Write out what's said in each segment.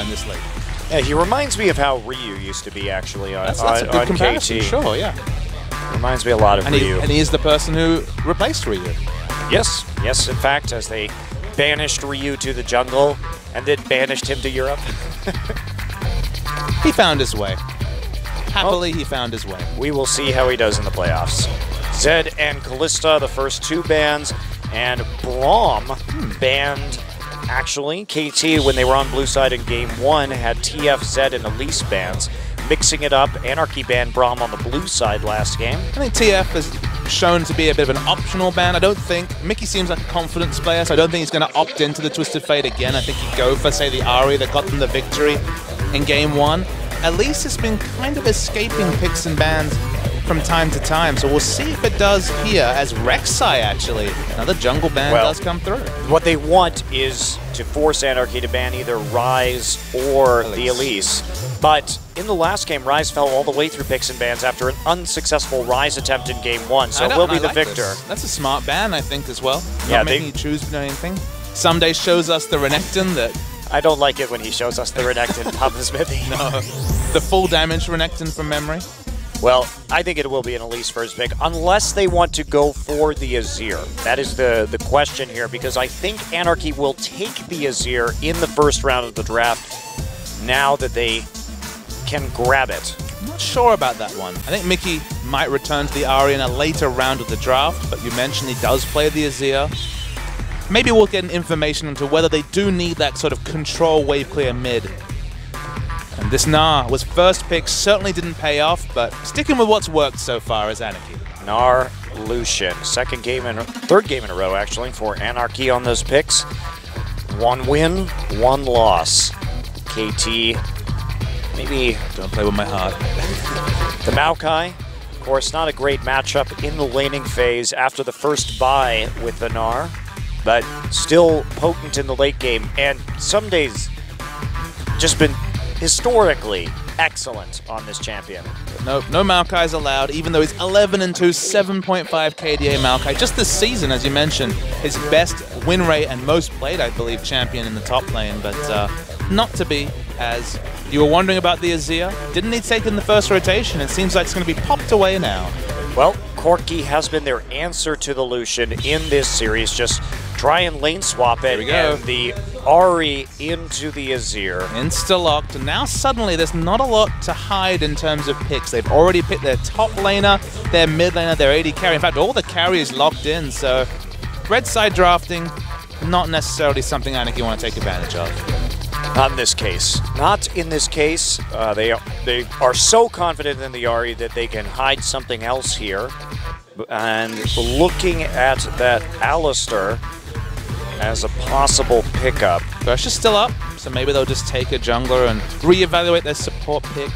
in this league. Yeah, he reminds me of how Ryu used to be, actually, on, That's a good comparison, KT. sure, yeah. Reminds me a lot of Ryu. And he is the person who replaced Ryu. Yes, yes, in fact, as they banished Ryu to the jungle and then banished him to Europe. He found his way. Happily, he found his way. We will see how he does in the playoffs. Zed and Kalista, the first two bans, and Braum banned, actually. KT, when they were on blue side in game 1, had TF, Zed, and Elise bans. Mixing it up, Anarchy banned Braum on the blue side last game. I think TF has shown to be a bit of an optional ban. I don't think Mickey seems like a confidence player, so I don't think he's going to opt into the Twisted Fate again. I think he'd go for, say, the Ahri that got them the victory in game 1. Elise has been kind of escaping picks and bans from time to time, so we'll see if it does here as Rek'Sai, actually. Another jungle ban does come through. What they want is to force Anarchy to ban either Ryze or the Elise. But in the last game, Ryze fell all the way through picks and bans after an unsuccessful Ryze attempt in game 1, so it will be the victor. That's a smart ban, I think, as well. Yeah, Not making you choose anything. Someday shows us the Renekton that... I don't like it when he shows us the Renekton, Papa Smithy. No, the full damage Renekton from memory. Well, I think it will be an Elise first pick, unless they want to go for the Azir. That is the question here, because I think Anarchy will take the Azir in the first round of the draft now that they can grab it. I'm not sure about that one. I think Mickey might return to the Ahri in a later round of the draft, but you mentioned he does play the Azir. Maybe we'll get information into whether they do need that sort of control wave clear mid. And this Gnar was first pick, certainly didn't pay off, but sticking with what's worked so far is Anarchy. Gnar, Lucian. Third game in a row, actually, for Anarchy on those picks. 1 win, 1 loss. KT, maybe... Don't play with my heart. The Maokai, of course, not a great matchup in the laning phase after the first bye with the Gnar, but still potent in the late game, and some days just been historically excellent on this champion. No Maokai's allowed, even though he's 11-2, 7.5 KDA Maokai. Just this season, as you mentioned, his best win rate and most played, I believe, champion in the top lane, but not to be, as you were wondering about the Azir. Didn't need to take in the first rotation. It seems like it's going to be popped away now. Well, Corki has been their answer to the Lucian in this series. Just try and lane swap it, and the Ahri into the Azir. Insta-locked, and now suddenly there's not a lot to hide in terms of picks. They've already picked their top laner, their mid laner, their AD carry. In fact, all the carry is locked in, so red side drafting, not necessarily something Anarchy want to take advantage of. Not in this case. Not in this case. They are so confident in the Ahri that they can hide something else here. And looking at that Alistar as a possible pickup. Thresh is still up, so maybe they'll just take a jungler and reevaluate their support pick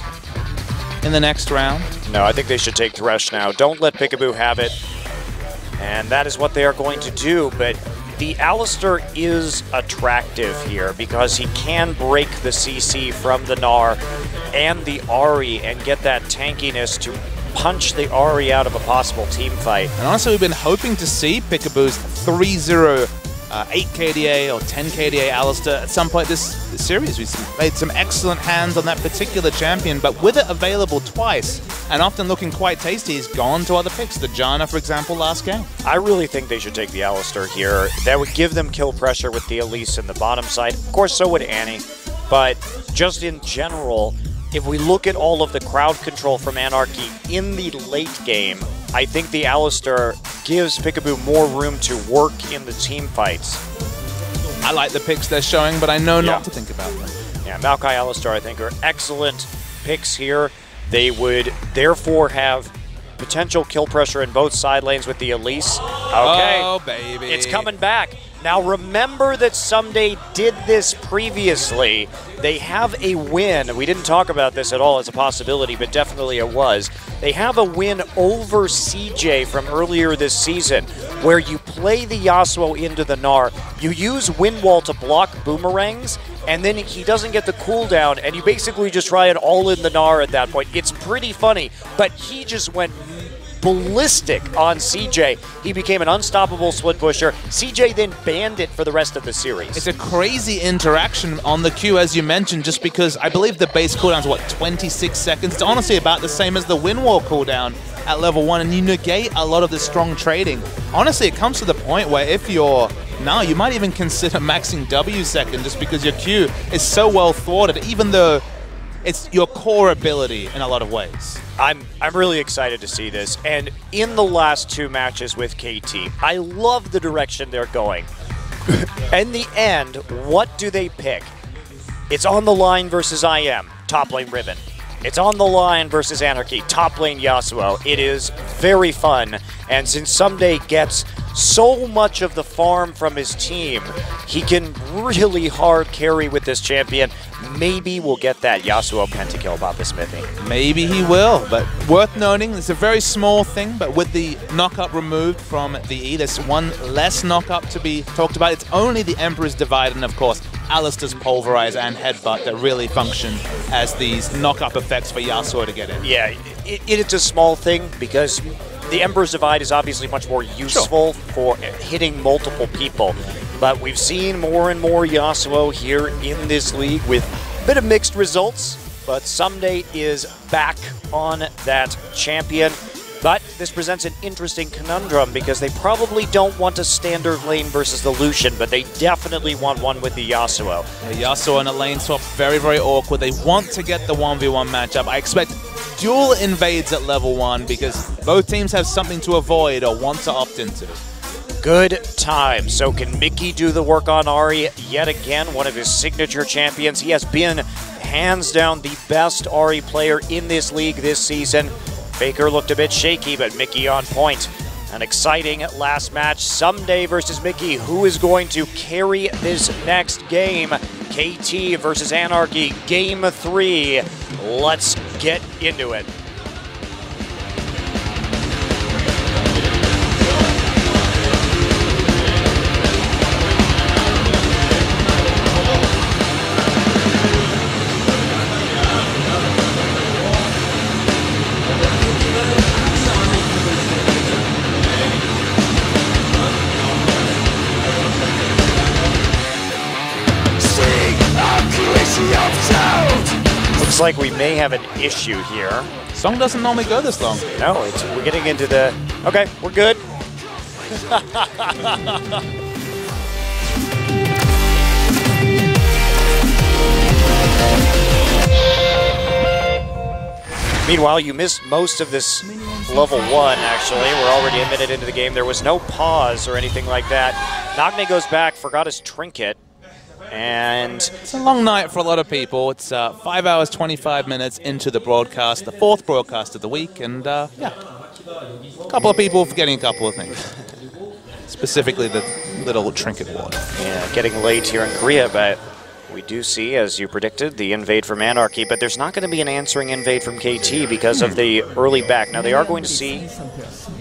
in the next round. No, I think they should take Thresh now. Don't let Peekaboo have it. And that is what they are going to do, but the Alistar is attractive here because he can break the CC from the Gnar and the Ahri and get that tankiness to punch the Ahri out of a possible team fight. And honestly, we've been hoping to see Peekaboo's 3-0 8 KDA or 10 KDA Alistar at some point this series. We've made some excellent hands on that particular champion, but with it available twice and often looking quite tasty, he's gone to other picks. The Janna, for example, last game. I really think they should take the Alistar here. That would give them kill pressure with the Elise in the bottom side. Of course, so would Annie, but just in general, if we look at all of the crowd control from Anarchy in the late game, I think the Alistar gives Peekaboo more room to work in the team fights. I like the picks they're showing, but I know not to think about them. Yeah, Maokai, Alistar, I think, are excellent picks here. They would therefore have potential kill pressure in both side lanes with the Elise. Okay. Oh, baby. It's coming back. Now remember that Someday did this previously. They have a win. We didn't talk about this at all as a possibility, but definitely it was. They have a win over CJ from earlier this season, where you play the Yasuo into the Gnar, you use Wind Wall to block boomerangs, and then he doesn't get the cooldown, and you basically just try and all in the Gnar at that point. It's pretty funny, but he just went ballistic on CJ. He became an unstoppable split pusher. CJ then banned it for the rest of the series. It's a crazy interaction on the Q, as you mentioned, just because I believe the base cooldown is, what, 26 seconds? It's honestly about the same as the win wall cooldown at level 1, and you negate a lot of the strong trading. Honestly, it comes to the point where if you're now, you might even consider maxing W second just because your Q is so well thwarted, even though it's your core ability in a lot of ways. I'm really excited to see this, and in the last 2 matches with KT, I love the direction they're going. In the end, what do they pick? It's on the line versus IM, top lane Riven. It's on the line versus Anarchy, top lane Yasuo. It is very fun, and since Someday gets so much of the farm from his team, he can really hard carry with this champion. Maybe we'll get that Yasuo pentakill about the Smithy. Maybe he will, but worth noting, it's a very small thing, but with the knock-up removed from the E, there's one less knock-up to be talked about. It's only the Emperor's Divide and, of course, Alistair's Pulverize and Headbutt that really function as these knock-up effects for Yasuo to get in. Yeah, it's a small thing because the Emperor's Divide is obviously much more useful for hitting multiple people. But we've seen more and more Yasuo here in this league with a bit of mixed results. But Someday is back on that champion. But this presents an interesting conundrum because they probably don't want a standard lane versus the Lucian, but they definitely want one with the Yasuo. The Yasuo and a lane swap, very, very awkward. They want to get the 1v1 matchup. I expect dual invades at level 1 because both teams have something to avoid or want to opt into. Good time. So can Mickey do the work on Ahri yet again? One of his signature champions. He has been hands down the best Ahri player in this league this season. Faker looked a bit shaky, but Mickey on point. An exciting last match. Someday versus Mickey. Who is going to carry this next game? KT versus Anarchy. Game 3. Let's get into it. Looks like we may have an issue here. Song doesn't normally go this long. No, we're getting into the... Okay, we're good. Meanwhile, you missed most of this level 1, actually. We're already a minute into the game. There was no pause or anything like that. Nagne goes back, forgot his trinket. And it's a long night for a lot of people. It's 5 hours, 25 minutes into the broadcast, the 4th broadcast of the week, and yeah, a couple of people forgetting a couple of things. Specifically the little trinket ward. Yeah, getting late here in Korea, but we do see, as you predicted, the invade from Anarchy, but there's not going to be an answering invade from KT because of the early back. Now, they are going to see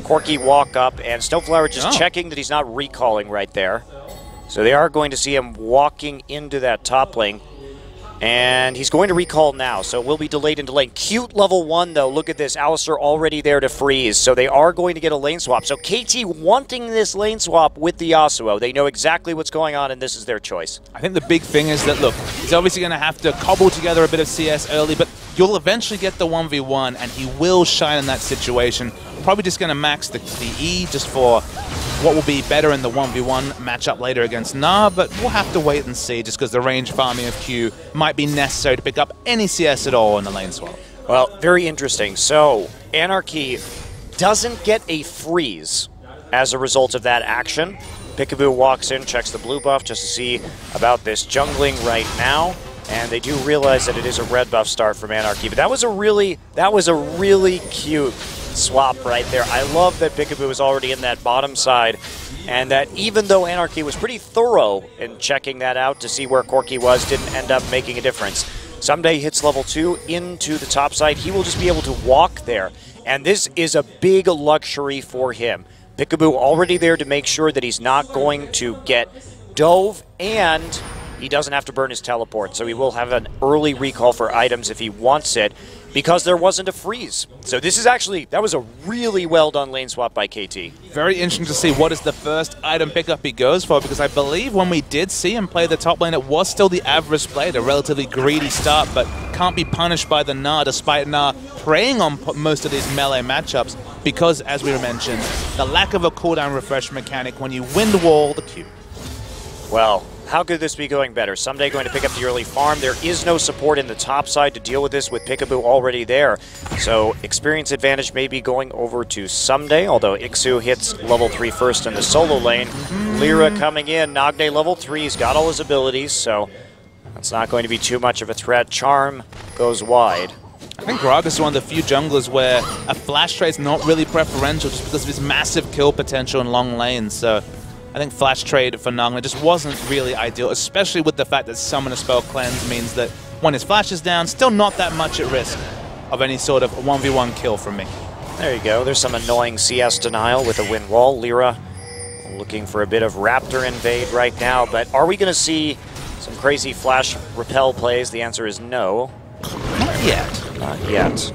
Corki walk up, and Snowflower just checking that he's not recalling right there. So they are going to see him walking into that top lane. And he's going to recall now, so we'll be delayed into lane. Cute level 1, though. Look at this. Alistair already there to freeze. So they are going to get a lane swap. So KT wanting this lane swap with the Yasuo. They know exactly what's going on, and this is their choice. I think the big thing is that, look, he's obviously going to have to cobble together a bit of CS early, but you'll eventually get the 1v1, and he will shine in that situation. Probably just going to max the E just for what will be better in the 1v1 matchup later against Na, but we'll have to wait and see just because the range farming of Q might be necessary to pick up any CS at all in the lane swap. Well, very interesting. So, Anarchy doesn't get a freeze as a result of that action. Peekaboo walks in, checks the blue buff just to see about this jungling right now. And they do realize that it is a red buff start from Anarchy. But that was a really cute swap right there. I love that Peekaboo was already in that bottom side, and that even though Anarchy was pretty thorough in checking that out to see where Corki was, didn't end up making a difference. Someday hits level 2 into the top side. He will just be able to walk there, and this is a big luxury for him. Peekaboo already there to make sure that he's not going to get dove, and he doesn't have to burn his teleport, so he will have an early recall for items if he wants it. because there wasn't a freeze. So this is actually, that was a really well done lane swap by KT. Very interesting to see what is the first item pickup he goes for, because I believe when we did see him play the top lane, it was still the average play, a relatively greedy start, but can't be punished by the Gnar, despite Gnar preying on most of these melee matchups, because, as we mentioned, the lack of a cooldown refresh mechanic when you wind wall the Q. Well, how could this be going better? Someday going to pick up the early farm. There is no support in the top side to deal with this with Peekaboo already there. So experience advantage may be going over to Someday, although Ixu hits level 3 first in the solo lane. Lyra coming in, Nagne level 3, he's got all his abilities, so that's not going to be too much of a threat. Charm goes wide. I think Gragas is one of the few junglers where a flash trade is not really preferential just because of his massive kill potential in long lanes. So I think flash trade for Nagne just wasn't really ideal, especially with the fact that Summoner Spell Cleanse means that when his flash is down, still not that much at risk of any sort of 1v1 kill from me. There you go. There's some annoying CS denial with a wind wall. Lyra looking for a bit of Raptor invade right now, but are we going to see some crazy flash repel plays? The answer is no. Not yet. Not yet.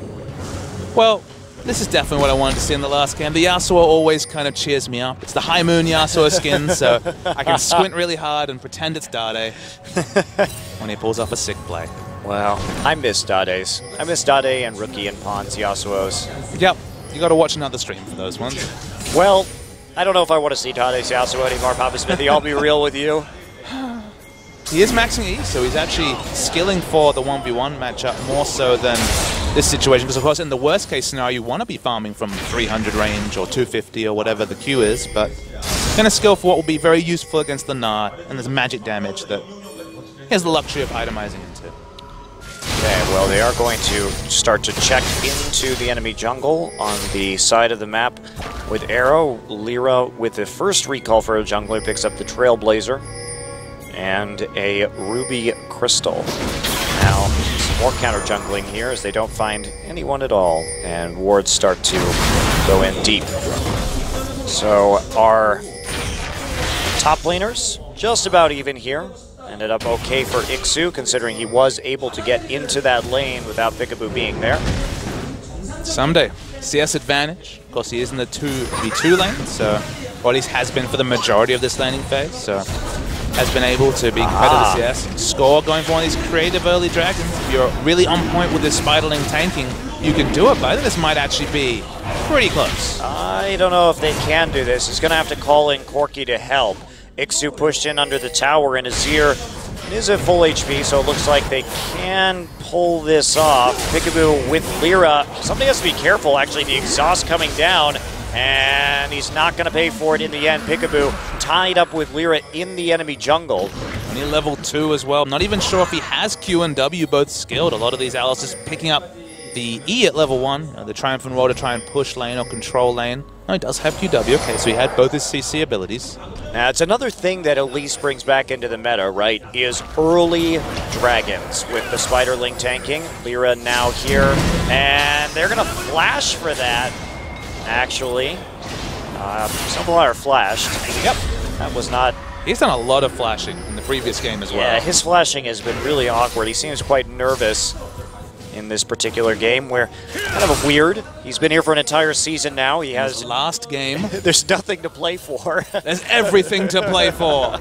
Well, this is definitely what I wanted to see in the last game. The Yasuo always kind of cheers me up. It's the High Moon Yasuo skin, so I can squint really hard and pretend it's Dade when he pulls off a sick play. Wow, I miss Dade's. I miss Dade and Rookie and Pawns Yasuo's. Yep, you got to watch another stream for those ones. Well, I don't know if I want to see Dade's Yasuo anymore, Papa Smithy. I'll be real with you. He is maxing E, so he's actually skilling for the 1v1 matchup more so than this situation, because of course in the worst case scenario you want to be farming from 300 range or 250 or whatever the Q is, but going to skill for what will be very useful against the Gnar, and there's magic damage that he has the luxury of itemizing into. Okay, well they are going to start to check into the enemy jungle on the side of the map with Arrow. Lyra with the first recall for a jungler picks up the Trailblazer and a Ruby Crystal. Now, some more counter-jungling here as they don't find anyone at all, and wards start to go in deep. So our top laners, just about even here. Ended up okay for Ixu, considering he was able to get into that lane without Peekaboo being there. Someday. CS advantage. Of course, he is in the 2v2 lane, so, or at least has been for the majority of this laning phase, so has been able to be competitive CS. Score going for one of these creative early dragons. If you're really on point with this Spiderling tanking, you can do it, but I think this might actually be pretty close. I don't know if they can do this. He's going to have to call in Corki to help. Ixu pushed in under the tower, and Azir is at full HP, so it looks like they can pull this off. Peekaboo with Lyra. Somebody has to be careful, actually. The exhaust coming down, and he's not going to pay for it in the end. Peekaboo tied up with Lyra in the enemy jungle. Only level 2 as well. Not even sure if he has Q and W both skilled. A lot of these allies just picking up the E at level 1, the Triumphant Roll to try and push lane or control lane. No, he does have QW. Okay, so he had both his CC abilities. Now, it's another thing that at least brings back into the meta, right, is early dragons with the Spiderling tanking. Lyra now here, and they're going to flash for that, actually. Sunflower flashed. Yep, that was not... He's done a lot of flashing in the previous game as well. Yeah, his flashing has been really awkward. He seems quite nervous in this particular game, where kind of weird. He's been here for an entire season now. He has his last game. There's nothing to play for. There's everything to play for.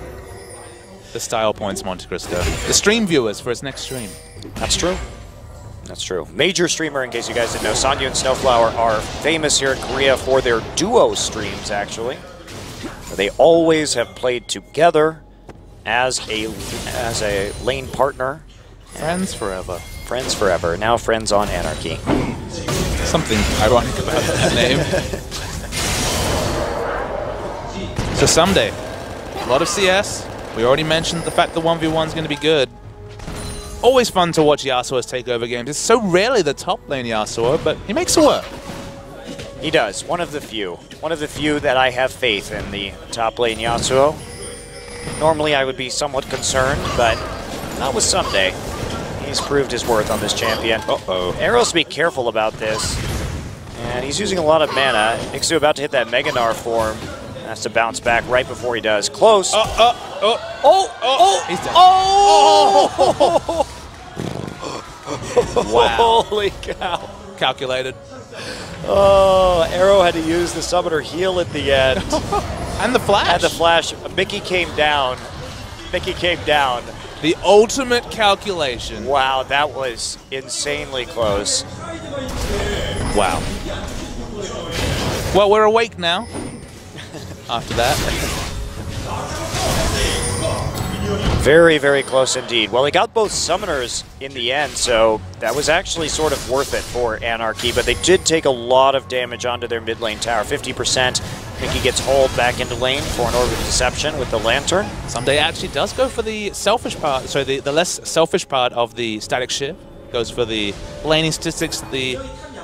The style points, Monte Cristo. The stream viewers for his next stream. That's true. That's true. Major streamer, in case you guys didn't know. Sanyu and Snowflower are famous here in Korea for their duo streams, actually. They always have played together as a lane partner. Friends forever. Friends forever. Now friends on Anarchy. Something ironic about that name. So someday, a lot of CS. We already mentioned the fact that 1v1 is going to be good. Always fun to watch Yasuo's takeover games. It's so rarely the top lane Yasuo, but he makes it work. He does. One of the few. One of the few that I have faith in the top lane Yasuo. Normally I would be somewhat concerned, but not with Someday. He's proved his worth on this champion. Uh-oh. Arrow's to be careful about this. And he's using a lot of mana. Ixu about to hit that Mega Gnar form. Has to bounce back right before he does. Close. He's dead. Wow. Holy cow. Calculated. Oh, Arrow had to use the summoner heal at the end. And the flash. And the flash. Mickey came down. Mickey came down. The ultimate calculation. Wow, that was insanely close. Wow. Well, we're awake now. After that. Very, very close indeed. Well, he got both summoners in the end, so that was actually sort of worth it for Anarchy, but they did take a lot of damage onto their mid lane tower. 50%. Mickey gets hauled back into lane for an Orb of Deception with the Lantern. Someday actually does go for the selfish part, sorry, the less selfish part of the Static Shiv. Goes for the laning statistics that the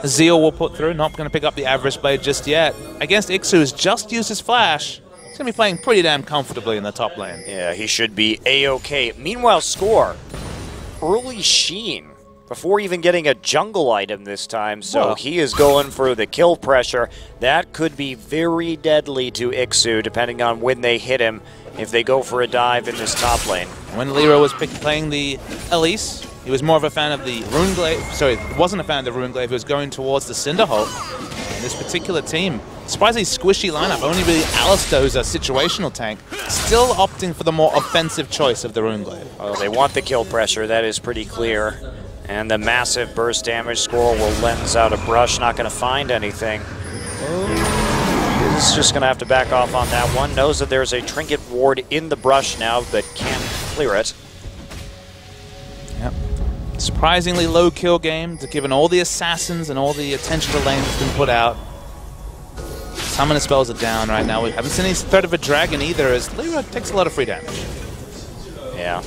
Zeal will put through. Not going to pick up the Avarice Blade just yet. Against Ixu, who's just used his flash. He's going to be playing pretty damn comfortably in the top lane. Yeah, he should be A-OK. Meanwhile, Score, early Sheen, before even getting a jungle item this time, so he is going for the kill pressure. That could be very deadly to Ixu, depending on when they hit him, if they go for a dive in this top lane. When Lero was playing the Elise, he was more of a fan of the Runeglaive. Sorry, wasn't a fan of the Runeglaive. He was going towards the Cinderhulk. And this particular team, surprisingly squishy lineup, only really Alistar, who's a situational tank, still opting for the more offensive choice of the Runeglaive. Oh, they want the kill pressure, that is pretty clear. And the massive burst damage Score will lens out a brush, not going to find anything. He's just going to have to back off on that one. Knows that there's a trinket ward in the brush now, but can't clear it. Yep. Surprisingly low kill game, given all the assassins and all the attention to lane that's been put out. Summoner spells are down right now. We haven't seen any threat of a dragon either, as Lero takes a lot of free damage. Yeah.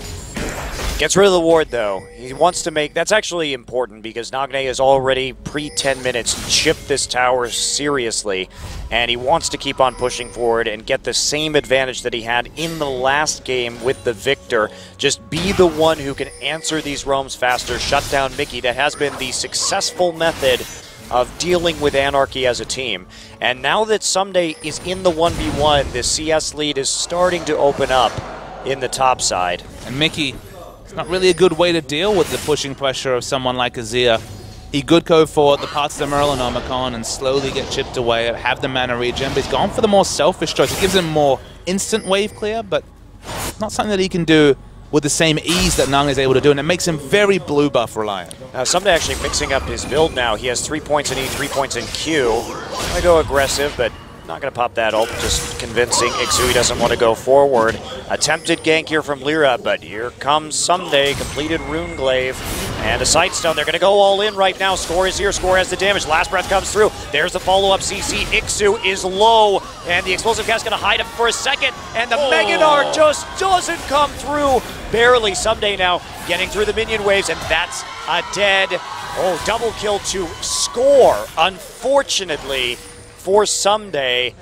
Gets rid of the ward, though. He wants to make... That's actually important, because Nagne has already, pre-10 minutes, chipped this tower seriously, and he wants to keep on pushing forward and get the same advantage that he had in the last game with the Victor. Just be the one who can answer these roams faster, shut down Mickey. That has been the successful method of dealing with Anarchy as a team. And now that Someday is in the 1v1, the CS lead is starting to open up in the top side. And Mickey... not really a good way to deal with the pushing pressure of someone like Azir. He could go for the parts of the Merlinomicon and slowly get chipped away, have the mana regen, but he's gone for the more selfish choice. It gives him more instant wave clear, but not something that he can do with the same ease that Nang is able to do, and it makes him very blue buff reliant. Someday actually mixing up his build now. He has 3 points in E, 3 points in Q. I go aggressive, but not going to pop that ult, just convincing Ixu he doesn't want to go forward. Attempted gank here from Lyra, but here comes Someday, completed Runeglaive, and a Sightstone. They're going to go all in right now. Score is here, Score has the damage. Last breath comes through. There's the follow-up CC. Ixu is low, and the Explosive Cast going to hide him for a second, and the Meganar just doesn't come through. Barely. Someday now getting through the minion waves, and that's a dead, double kill to Score. Unfortunately, for Someday,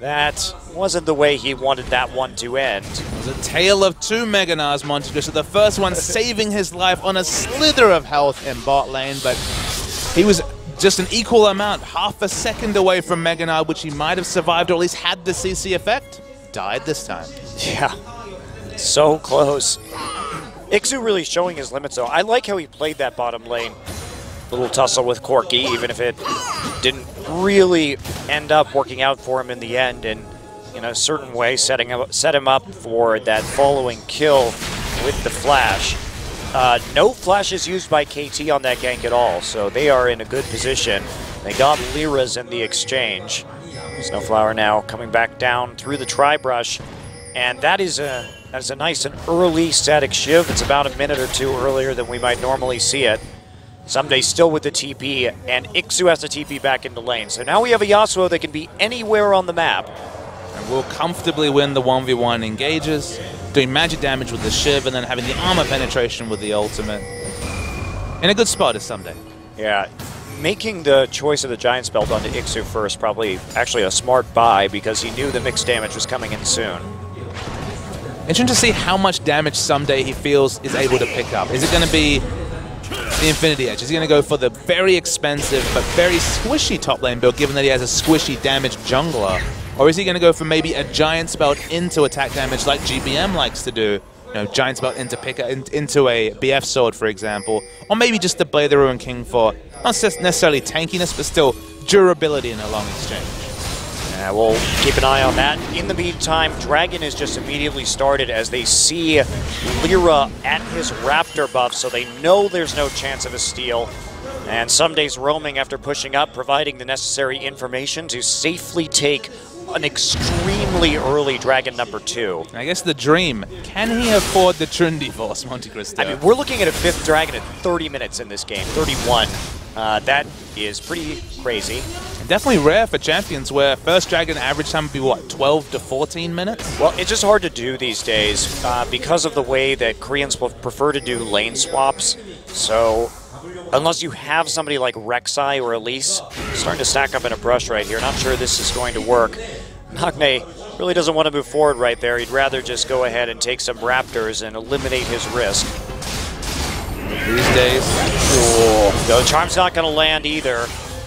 that wasn't the way he wanted that one to end. It was a tale of two Meganars, Montague. So the first one saving his life on a slither of health in bot lane, but he was just an equal amount, half a second away from Meganar, which he might have survived or at least had the CC effect. Died this time. Yeah, so close. Ixu really showing his limits, though. I like how he played that bottom lane. Little tussle with Corki, even if it didn't really end up working out for him in the end, and in a certain way set him up for that following kill with the flash. No flashes used by KT on that gank at all, so they are in a good position. They got Lyra's in the exchange. Snowflower now coming back down through the Tri-Brush, and that is a nice and early static Shiv. It's about a minute or two earlier than we might normally see it. Someday still with the TP, and Ixu has to TP back into lane. So now we have a Yasuo that can be anywhere on the map. And will comfortably win the 1v1 engages, doing magic damage with the Shiv, and then having the armor penetration with the ultimate. In a good spot is Someday. Yeah, making the choice of the Giant Spell onto Ixu first, probably actually a smart buy, because he knew the mixed damage was coming in soon. Interesting to see how much damage Someday he feels is able to pick up. Is it going to be the Infinity Edge? Is he going to go for the very expensive but very squishy top lane build, given that he has a squishy damage jungler? Or is he going to go for maybe a Giant Spell into attack damage like GBM likes to do, Giant's Belt into into a BF sword, for example, or maybe just the Blade of the Ruined King for not necessarily tankiness, but still durability in a long exchange. Yeah, we'll keep an eye on that. In the meantime, Dragon is just immediately started as they see Lyra at his Raptor buff, so they know there's no chance of a steal. And Sumday's roaming after pushing up, providing the necessary information to safely take an extremely early Dragon number 2. I guess the dream, can he afford the Trinity Force, Monte Cristo? I mean, we're looking at a 5th Dragon at 30 minutes in this game, 31. That is pretty crazy. And definitely rare for champions where first Dragon average time would be, what, 12 to 14 minutes? Well, it's just hard to do these days because of the way that Koreans prefer to do lane swaps. So unless you have somebody like Rek'Sai or Elise starting to stack up in a brush right here, not sure this is going to work. Nagne really doesn't want to move forward right there. He'd rather just go ahead and take some Raptors and eliminate his risk. These days. The charm's not going to land either.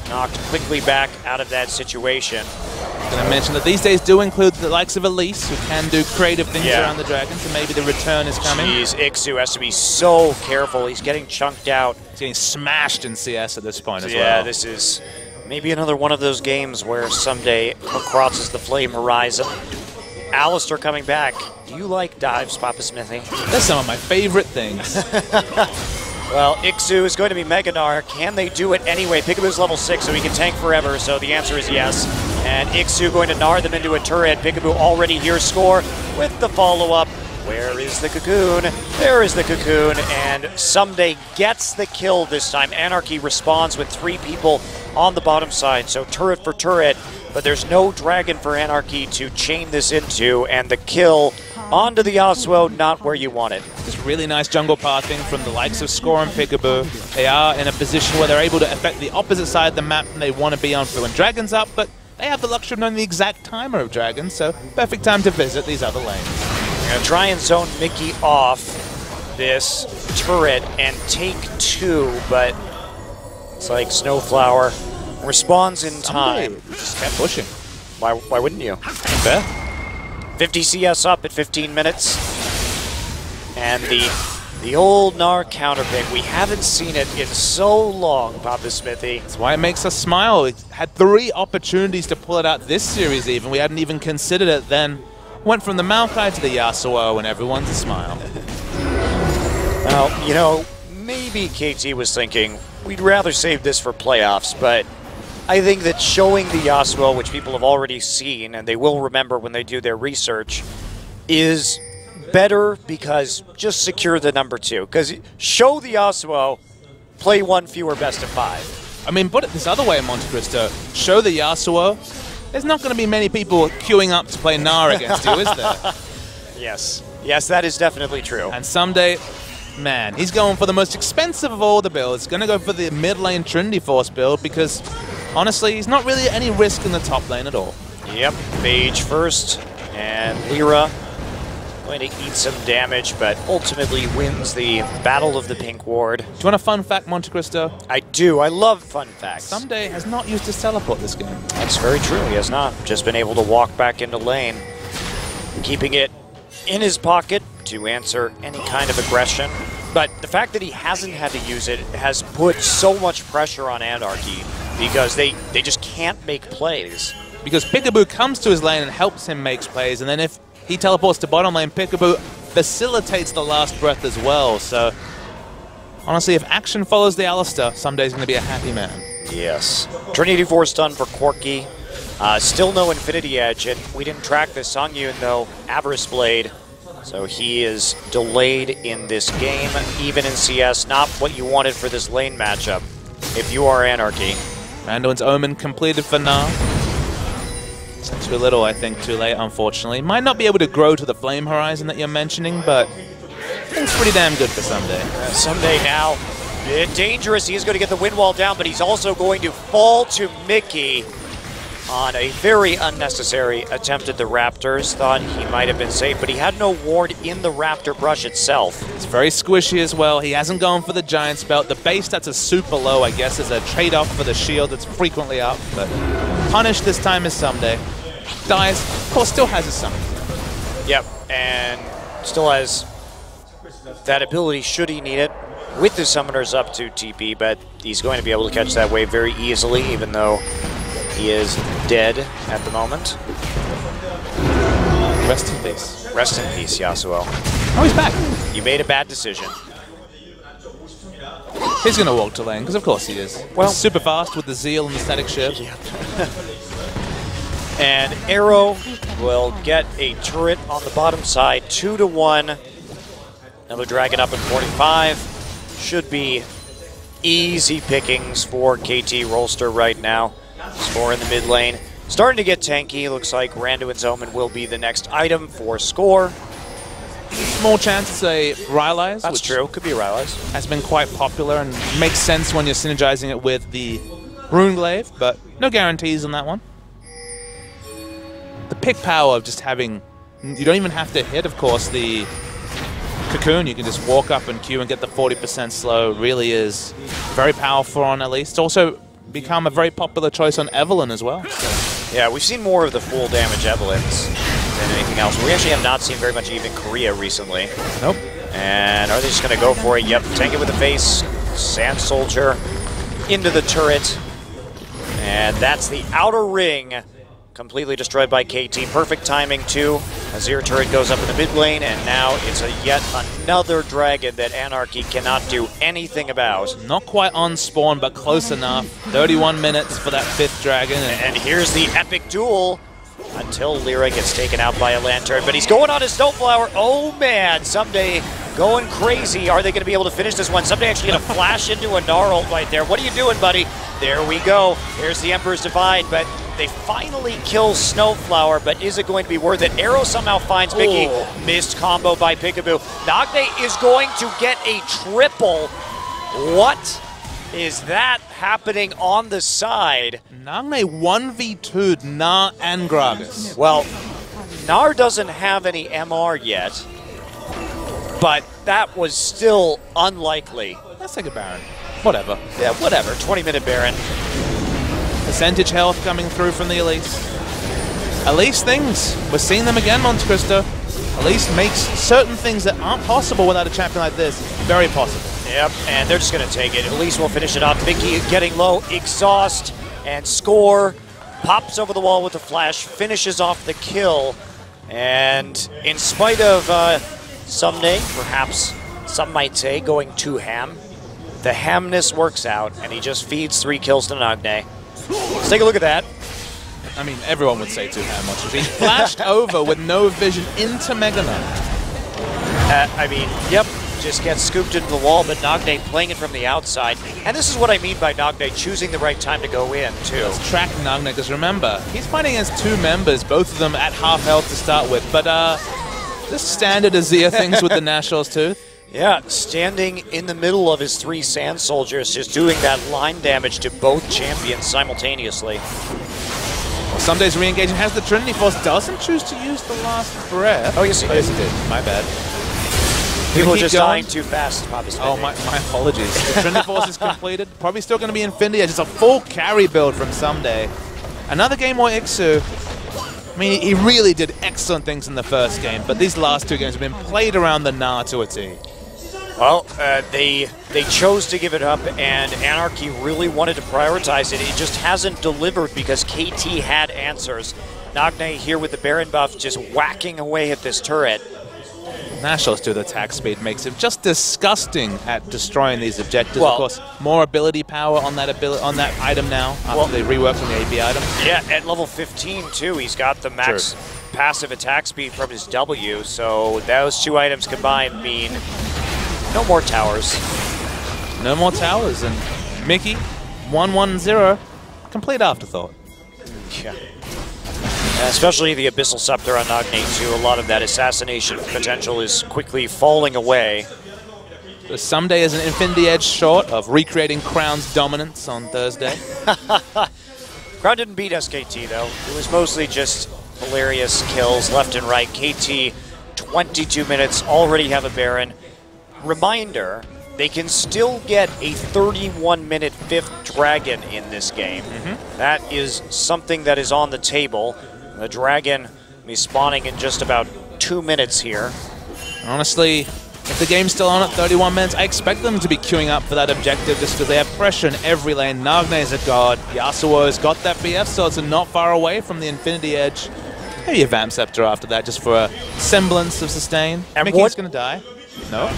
Knocked quickly back out of that situation. I'm going to mention that these days do include the likes of Elise, who can do creative things around the Dragon, so maybe the return is coming. Jeez, Ixu has to be so careful. He's getting chunked out. He's getting smashed in CS at this point as well. Yeah, this is maybe another one of those games where someday crosses the flame horizon. Alistair coming back. Do you like dives, Papa Smithy? That's some of my favorite things. Well, Ixu is going to be Mega Gnar. Can they do it anyway? Peekaboo's level 6, so he can tank forever, so the answer is yes. And Ixu going to Gnar them into a turret. Peekaboo already here score with the follow-up. Where is the Cocoon? There is the Cocoon, and Someday gets the kill this time. Anarchy responds with 3 people on the bottom side, so turret for turret, but there's no Dragon for Anarchy to chain this into, and the kill onto the Yasuo, not where you want it. Just really nice jungle pathing from the likes of Score and Peekaboo. They are in a position where they're able to affect the opposite side of the map than they want to be on for when Dragon's up, but they have the luxury of knowing the exact timer of Dragon, so perfect time to visit these other lanes. We're going to try and zone Mickey off this turret and take 2, but it's like Snowflower responds in time. Just kept pushing. Why wouldn't you? Fair. 50 CS up at 15 minutes. And the old Gnar counter pick. We haven't seen it in so long, Papa Smithy. That's why it makes us smile. We had 3 opportunities to pull it out this series even. We hadn't even considered it then. Went from the Maokai to the Yasuo, and everyone's a smile. Well, you know, maybe KT was thinking, we'd rather save this for playoffs, but I think that showing the Yasuo, which people have already seen, and they will remember when they do their research, is better because just secure the number 2. Because show the Yasuo, play 1 fewer best of 5. I mean, put it this other way, Monte Cristo. Show the Yasuo. There's not going to be many people queuing up to play Gnar against you, is there? Yes. Yes, that is definitely true. And someday, man, he's going for the most expensive of all the builds. He's going to go for the mid lane Trinity Force build because, honestly, he's not really any risk in the top lane at all. Yep, Phage first, and Lyra going to eat some damage, but ultimately wins the Battle of the Pink Ward. Do you want a fun fact, Monte Cristo? I do. I love fun facts. Someday has not used his teleport this game. That's very true. He has not. Just been able to walk back into lane, keeping it in his pocket to answer any kind of aggression. But the fact that he hasn't had to use it has put so much pressure on Anarchy because they just can't make plays. Because Peekaboo comes to his lane and helps him make plays, and then if he teleports to bottom lane, Peekaboo facilitates the last breath as well. So, honestly, if action follows the Alistair, Someday's going to be a happy man. Yes. Trinity Force done for Corki. Still no Infinity Edge, and we didn't track this. Songyun, though, Avarice Blade. So he is delayed in this game, even in CS. Not what you wanted for this lane matchup, if you are Anarchy. Randuin's Omen completed for Gnar. Too little, I think, too late, unfortunately. Might not be able to grow to the flame horizon that you're mentioning, but I think it's pretty damn good for Someday. Someday now, dangerous. He's going to get the wind wall down, but he's also going to fall to Mickey on a very unnecessary attempt at the Raptors. Thought he might have been safe, but he had no ward in the Raptor brush itself. It's very squishy as well. He hasn't gone for the Giant's Belt. The base stats are super low, I guess, as a trade-off for the shield that's frequently up, but punished this time is Someday. Dies, of course, still has his summon. Yep, and still has that ability should he need it. With the summoners up to TP, but he's going to be able to catch that wave very easily, even though he is dead at the moment. Rest in peace. Rest in peace, Yasuo. Oh, he's back. You made a bad decision. He's going to walk to lane, because of course he is. Well, he's super fast with the zeal and the static shift. Yeah. And Arrow will get a turret on the bottom side, 2-1. Another dragon up in 45. Should be easy pickings for KT Rolster right now. Score in the mid lane. Starting to get tanky. Looks like Randuin's Omen will be the next item for Score. Small chance it's a Rylai's. That's true. Could be a Rylai's. Has been quite popular and makes sense when you're synergizing it with the Rune Glaive, but no guarantees on that one. The pick power of just having... You don't even have to hit, of course, the Cocoon. You can just walk up and Q and get the 40% slow. Really is very powerful on Elise. It's also become a very popular choice on Evelyn as well. Yeah, we've seen more of the full damage Evelyns than anything else. We actually have not seen very much even Korea recently. Nope. And are they just going to go for it? Yep, tank it with the face. Sand Soldier into the turret. And that's the outer ring. Completely destroyed by KT. Perfect timing, too. Azir turret goes up in the mid lane, and now it's yet another dragon that Anarchy cannot do anything about. Not quite on spawn, but close enough. 31 minutes for that 5th dragon. And here's the epic duel until Lyra gets taken out by a lantern. But he's going on his Snowflower. Oh, man. Someday going crazy. Are they going to be able to finish this one? Someday actually going to flash into a Gnarl right there. What are you doing, buddy? There we go. Here's the Emperor's Divide, but they finally kill Snowflower, but is it going to be worth it? Arrow somehow finds Mickey. Oh. Missed combo by Peekaboo. Nagne is going to get a triple. What is that happening on the side? Nagne 1v2'd Gnar and Gragas. Well, Gnar doesn't have any MR yet, but that was still unlikely. Let's take a Baron. Whatever. Yeah, whatever. 20-minute Baron. Percentage health coming through from the Elise. Elise things. We're seeing them again, Monte Cristo. Elise makes certain things that aren't possible without a champion like this very possible. Yep, and they're just going to take it. Elise will finish it off. Mickey getting low. Exhaust and Score. Pops over the wall with the flash. Finishes off the kill. And in spite of someday, perhaps some might say, going too ham, the hamness works out, and he just feeds 3 kills to Nagne. Let's take a look at that. I mean, everyone would say too ham much. He flashed over with no vision into Mega Knight. I mean, yep, just gets scooped into the wall, but Nagne playing it from the outside. And this is what I mean by Nagne choosing the right time to go in, too. Let's track Nagne, because remember, he's fighting against 2 members, both of them at half health to start with. But just standard Azir things with the Nashor's Tooth. Yeah, standing in the middle of his 3 Sand Soldiers, just doing that line damage to both champions simultaneously. Well, some days re-engaging has the Trinity Force, doesn't choose to use the last breath. Oh, yes, he did. Yes, he did. My bad. People are just dying too fast. Oh, my apologies. The Trinity Force is completed. Probably still going to be Infinity Edge. It's a full carry build from Someday. Another Game Boy Ixu. I mean, he really did excellent things in the first game, but these last 2 games have been played around the Gnar to a T. Well, they chose to give it up, and Anarchy really wanted to prioritize it. It just hasn't delivered because KT had answers. Nagne here with the Baron buff just whacking away at this turret. Nashor's Tooth attack speed makes him just disgusting at destroying these objectives. Well, of course, more ability power on that item now after they reworked on the AB item. Yeah, at level 15 too, he's got the max passive attack speed from his W. So those 2 items combined mean no more towers. No more towers, and Mickey 1-1-0, complete afterthought. Yeah. Especially the Abyssal Scepter on Nagne too. A lot of that assassination potential is quickly falling away. So someday is an Infinity Edge short of recreating Crown's dominance on Thursday. Crown didn't beat SKT though. It was mostly just hilarious kills left and right. KT, 22 minutes, already have a Baron. Reminder, they can still get a 31-minute 5th dragon in this game. That is something that is on the table. The dragon will be spawning in just about 2 minutes here. Honestly, If the game's still on at 31 minutes, I expect them to be queuing up for that objective just because they have pressure in every lane. Nagne is a god. Yasuo's got that BF, so it's not far away from the Infinity Edge. Maybe a Vamp Scepter after that, just for a semblance of sustain. And Mickey's going to die. No.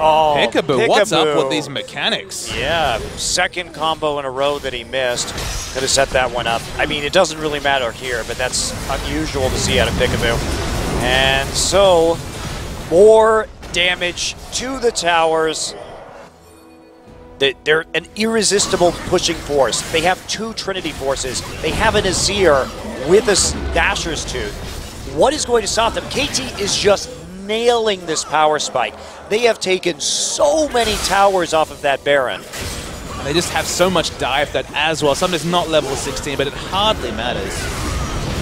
Oh, Peekaboo, what's up with these mechanics? Yeah, second combo in a row that he missed. Could have set that one up. I mean, it doesn't really matter here, but that's unusual to see out of Peekaboo. And so, more damage to the towers. They're an irresistible pushing force. They have 2 Trinity forces. They have an Azir with a Dasher's Tooth. What is going to stop them? KT is just nailing this power spike. They have taken so many towers off of that Baron. And they just have so much dive that as well. Something's not level 16, but it hardly matters.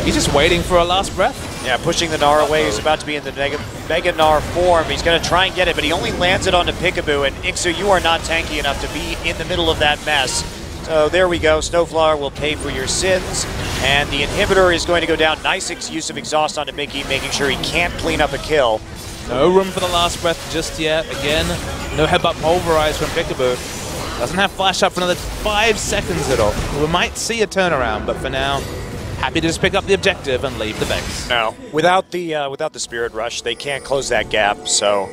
He's just waiting for a last breath. Yeah, pushing the Gnar away. He's about to be in the Mega Gnar form. He's going to try and get it, but he only lands it onto Peekaboo. And Ixu, you are not tanky enough to be in the middle of that mess. So there we go. Snowflower will pay for your sins. And the inhibitor is going to go down. Nice use of exhaust onto Mickey, making sure he can't clean up a kill. No room for the last breath just yet. Again, no headbutt pulverize from Peekaboo. Doesn't have flash up for another 5 seconds at all. We might see a turnaround, but for now, happy to just pick up the objective and leave the base. No, without the Spirit Rush, they can't close that gap. So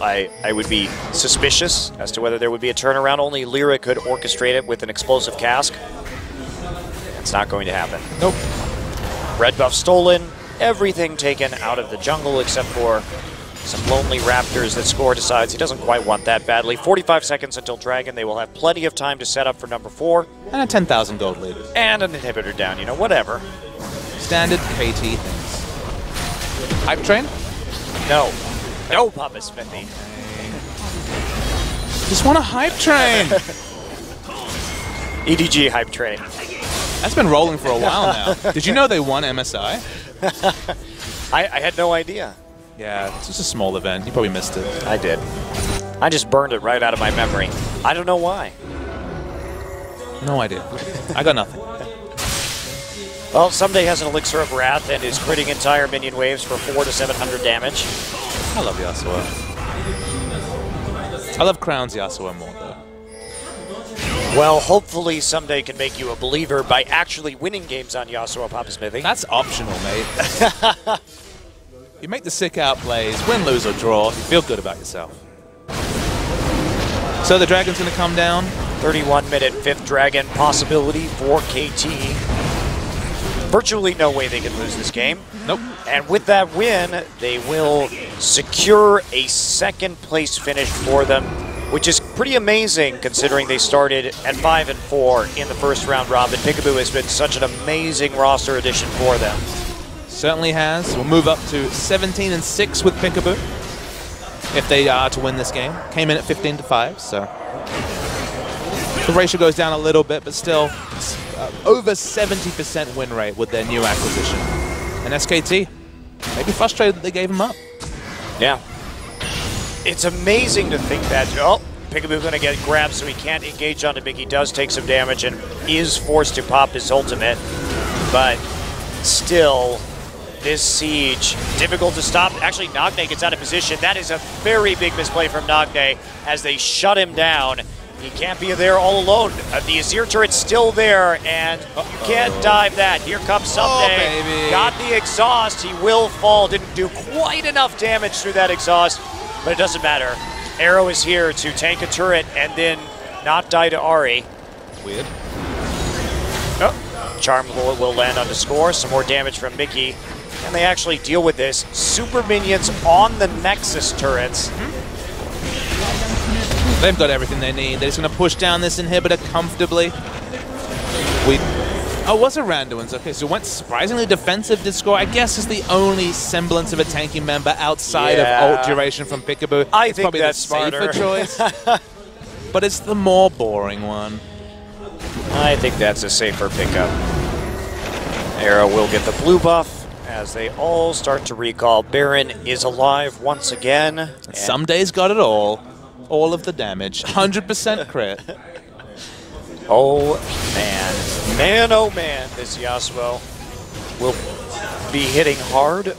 I would be suspicious as to whether there would be a turnaround. Only Lyra could orchestrate it with an explosive cask. It's not going to happen. Nope. Red buff stolen. Everything taken out of the jungle except for some lonely raptors that Score decides he doesn't quite want that badly. 45 seconds until Dragon. They will have plenty of time to set up for number 4. And a 10,000 gold lead. And an inhibitor down, you know, whatever. Standard KT things. Hype train? No. No, Papa Smithy. Just want a hype train. EDG hype train. That's been rolling for a while now. Did you know they won MSI? I had no idea. Yeah, it's just a small event. You probably missed it. I did. I just burned it right out of my memory. I don't know why. No idea. I got nothing. Well, Someday has an Elixir of Wrath and is critting entire minion waves for 400 to 700 damage. I love Yasuo. I love Crown's Yasuo more, though. Well, hopefully Someday can make you a believer by actually winning games on Yasuo, Papa Smithy. That's optional, mate. You make the sick out plays, win, lose, or draw. You feel good about yourself. So the Dragon's going to come down. 31-minute 5th Dragon possibility for KT. Virtually no way they can lose this game. Nope. And with that win, they will secure a 2nd place finish for them, which is pretty amazing considering they started at 5-4 in the first round robin. Peekaboo has been such an amazing roster addition for them. Certainly has. We'll move up to 17-6 with Peekaboo if they are to win this game. Came in at 15-5, so the ratio goes down a little bit, but still over 70% win rate with their new acquisition. And SKT, maybe frustrated that they gave him up. Yeah. It's amazing to think that, oh, Peekaboo going to get grabbed so he can't engage onto Mickey. Does take some damage and is forced to pop his ultimate, but still, this siege, difficult to stop. Actually, Nagne gets out of position. That is a very big misplay from Nagne as they shut him down. He can't be there all alone. The Azir turret's still there, and you can't dive that. Here comes Someday. Oh, got the exhaust. He will fall. Didn't do quite enough damage through that exhaust, but it doesn't matter. Arrow is here to tank a turret and then not die to Ahri. Weird. Oh, Charm will land on the Score. Some more damage from Mickey. And they actually deal with this. Super minions on the Nexus turrets. They've got everything they need. They're just going to push down this inhibitor comfortably. Oh, it was a Randuin's. Okay, so it went surprisingly defensive to Score. I guess is the only semblance of a tanky member outside of ult duration from Peekaboo. I it's think probably that's the safer smarter choice. But it's the more boring one. I think that's a safer pickup. Arrow will get the blue buff as they all start to recall. Baron is alive once again. Someday's got it all. All of the damage. 100% crit. Oh, man. Man, oh, man. This Yasuo will be hitting hard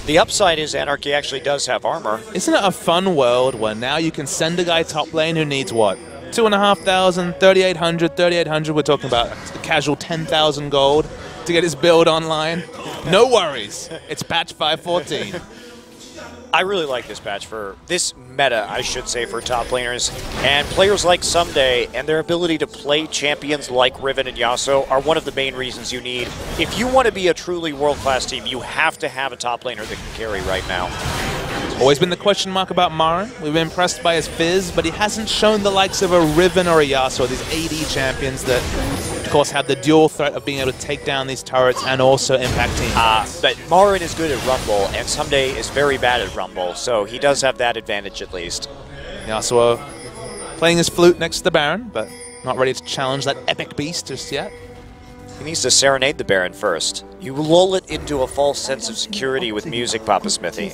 The upside is Anarchy actually does have armor. Isn't it a fun world where now you can send a guy top lane who needs what? 2,500, 3,800, 3,800. We're talking about a casual 10,000 gold to get his build online. No worries. It's patch 514. I really like this patch for this meta, I should say, for top laners. And players like Someday and their ability to play champions like Riven and Yasuo are one of the main reasons you need. If you want to be a truly world-class team, you have to have a top laner that can carry right now. Always been the question mark about Marin. We've been impressed by his fizz, but he hasn't shown the likes of a Riven or a Yasuo, these AD champions that, of course, have the dual threat of being able to take down these turrets and also impact teams. But Marin is good at Rumble, and Someday is very bad at Rumble, so he does have that advantage at least. Yasuo playing his flute next to the Baron, but not ready to challenge that epic beast just yet. He needs to serenade the Baron first. You lull it into a false sense of security with music, Papa Smithy.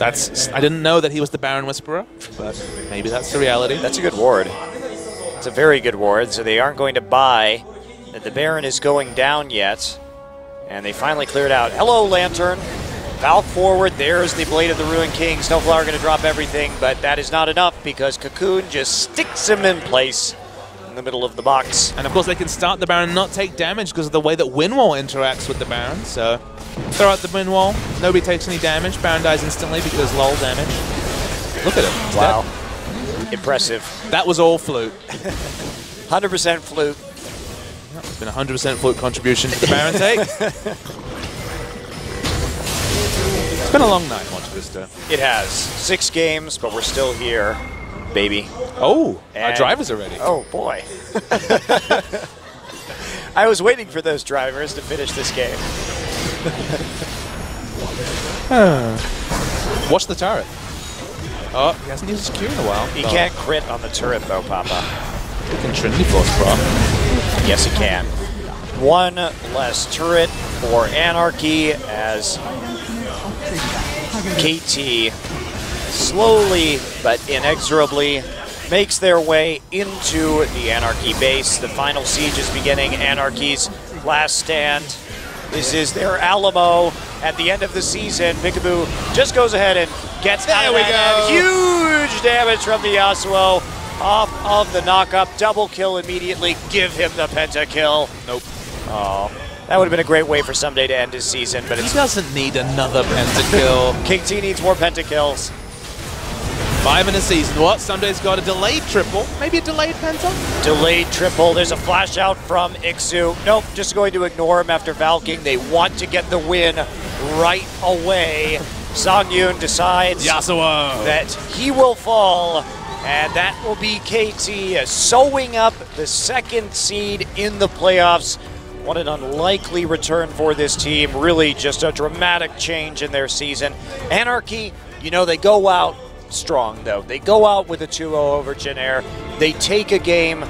I didn't know that he was the Baron Whisperer, but maybe that's the reality. That's a good ward. It's a very good ward, so they aren't going to buy that the Baron is going down yet. And they finally cleared out. Hello, Lantern. Valk forward. There's the Blade of the Ruined King. Snowflower going to drop everything, but that is not enough because Cocoon just sticks him in place in the middle of the box. And of course they can start the Baron and not take damage because of the way that Windwall interacts with the Baron. So throw out the Windwall, nobody takes any damage. Baron dies instantly because lull damage. Look at him. He's wow. dead. Impressive. That was all flute. 100% flute. It's been a 100% flute contribution to the Baron take. It's been a long night, Monte Cristo. It has. 6 games, but we're still here, baby. Oh, our drivers are ready. Oh, boy. I was waiting for those drivers to finish this game. Watch the turret. Oh, he hasn't used his Q in a while. He can't crit on the turret, though, Papa. He can Trinity Force, bro. Yes, he can. One less turret for Anarchy as KT slowly but inexorably makes their way into the Anarchy base. The final siege is beginning. Anarchy's last stand. This is their Alamo at the end of the season. Peekaboo just goes ahead and gets out of that. Huge damage from the Yasuo off of the knockup. Double kill immediately. Give him the pentakill. Nope. Oh, that would have been a great way for Someday to end his season, but he doesn't need another pentakill. King T needs more pentakills. 5 in a season. What? Someday's got a delayed triple. Maybe a delayed penta? Delayed triple. There's a flash out from Ixu. Nope, just going to ignore him after Valking. They want to get the win right away. Songyun decides Yasuo that he will fall, and that will be KT sewing up the second seed in the playoffs. What an unlikely return for this team. Really just a dramatic change in their season. Anarchy, you know, they go out strong, though. They go out with a 2-0 over Jin-Air. They take a game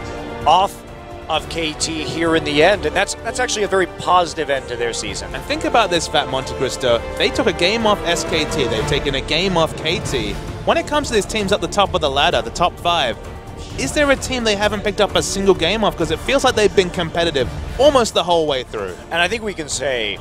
off of KT here in the end, and that's actually a very positive end to their season. And think about this, Fat Monte Cristo. They took a game off SKT. They've taken a game off KT. When it comes to these teams at the top of the ladder, the top 5, is there a team they haven't picked up a single game off? Because it feels like they've been competitive almost the whole way through. And I think we can say